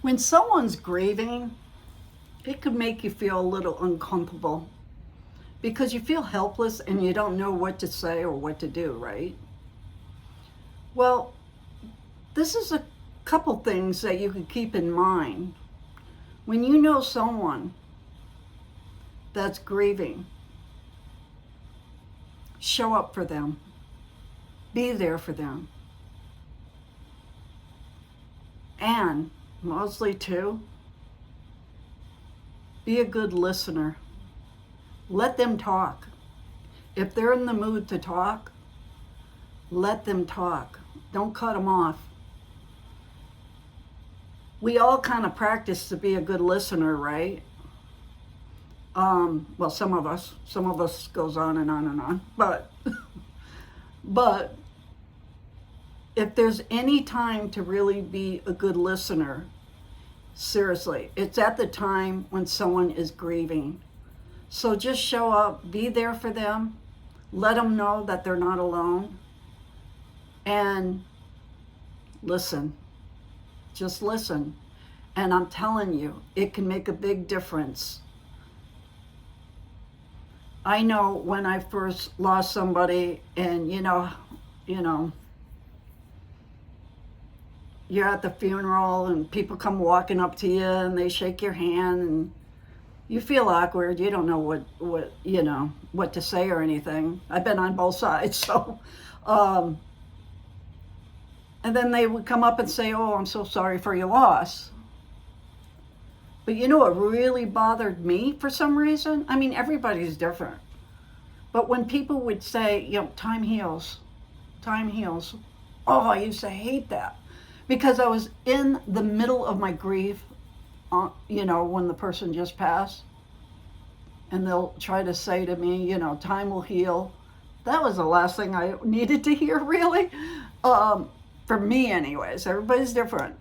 When someone's grieving, it could make you feel a little uncomfortable because you feel helpless and you don't know what to say or what to do, right? Well, this is a couple things that you could keep in mind. When you know someone that's grieving, show up for them, be there for them. And mostly too, be a good listener. Let them talk. If they're in the mood to talk, let them talk. Don't cut them off. We all kind of practice to be a good listener, right? Well, some of us goes on and on and on, but if there's any time to really be a good listener, seriously, it's at the time when someone is grieving. So just show up, be there for them, let them know that they're not alone, and listen. Just listen. And I'm telling you, it can make a big difference. I know when I first lost somebody, and you're at the funeral and people come walking up to you and they shake your hand and you feel awkward. You don't know what to say or anything. I've been on both sides, so and then they would come up and say, "Oh, I'm so sorry for your loss." But you know what really bothered me for some reason? I mean, everybody's different. But when people would say, time heals, time heals. Oh, I used to hate that. Because I was in the middle of my grief, when the person just passed. And they'll try to say to me, time will heal. That was the last thing I needed to hear, really. For me, anyways. Everybody's different.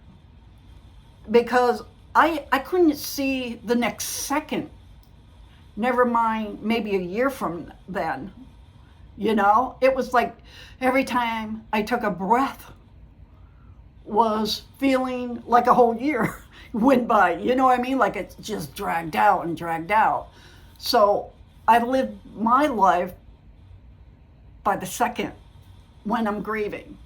Because I couldn't see the next second. Never mind maybe a year from then. It was like every time I took a breath was feeling like a whole year went by. You know what I mean? Like it just dragged out and dragged out. So I lived my life by the second when I'm grieving.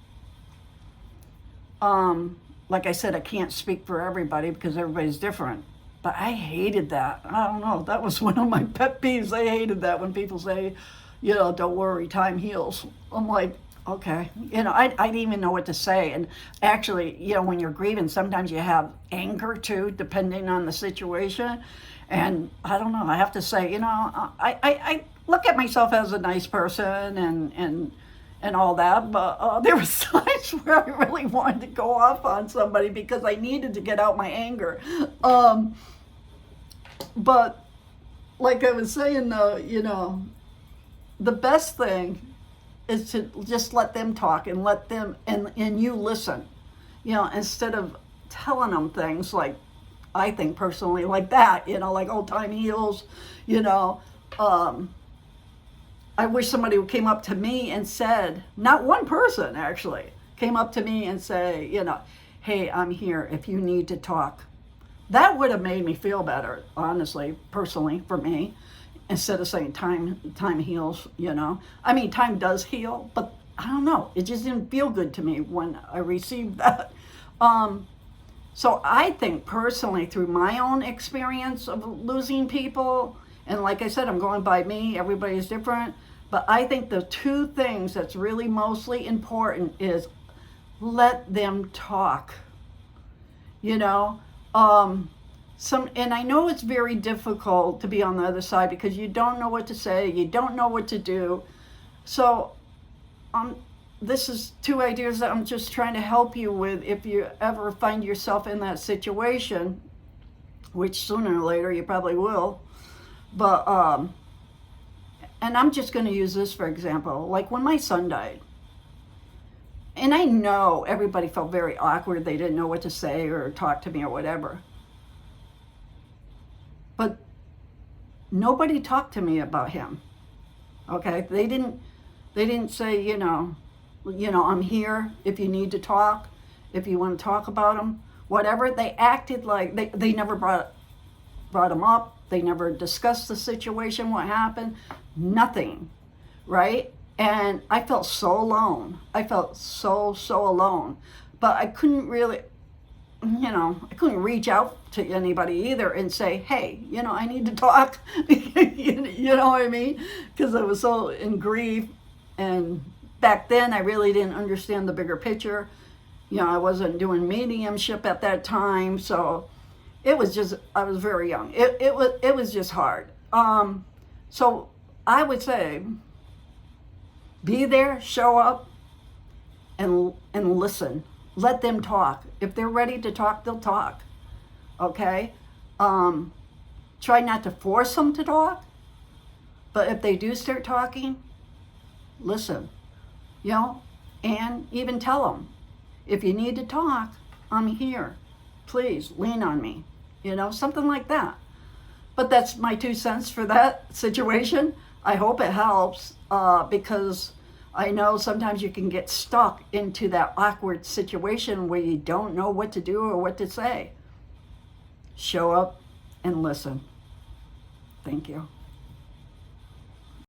Like I said, I can't speak for everybody because everybody's different. But I hated that. I don't know. That was one of my pet peeves. I hated that when people say, don't worry, time heals. I'm like, okay. I didn't even know what to say. And actually, when you're grieving, sometimes you have anger too, depending on the situation. And I don't know. I have to say, I look at myself as a nice person and all that, but there were times where I really wanted to go off on somebody because I needed to get out my anger. But like I was saying, though, the best thing is to just let them talk and let them and you listen, instead of telling them things like I think personally like that, like, oh, time heals, I wish somebody came up to me and said, not one person actually, came up to me and say, hey, I'm here if you need to talk. That would have made me feel better, honestly, personally, for me, instead of saying time heals, I mean, time does heal, but I don't know. It just didn't feel good to me when I received that. So I think personally, through my own experience of losing people, and like I said, I'm going by me, everybody's different, but I think the two things that's really mostly important is let them talk, and I know it's very difficult to be on the other side because you don't know what to say, you don't know what to do. So this is two ideas that I'm just trying to help you with if you ever find yourself in that situation, which sooner or later you probably will. But and I'm just going to use this for example, like when my son died. And I know everybody felt very awkward, they didn't know what to say or talk to me or whatever. But nobody talked to me about him. Okay? They didn't say, I'm here if you need to talk, if you want to talk about him, whatever. They acted like they never brought them up. They never discussed the situation, what happened, nothing, right? And I felt so alone. I felt so alone. But I couldn't really, I couldn't reach out to anybody either and say, hey, I need to talk. You know what I mean? Because I was so in grief. And back then, I really didn't understand the bigger picture. I wasn't doing mediumship at that time. So it was just, I was very young. It was just hard. So I would say, be there, show up, and listen. Let them talk. If they're ready to talk, they'll talk. Okay? Try not to force them to talk. But if they do start talking, listen. And even tell them, if you need to talk, I'm here. Please lean on me. Something like that. But that's my 2 cents for that situation. I hope it helps, because I know sometimes you can get stuck into that awkward situation where you don't know what to do or what to say. Show up and listen. Thank you.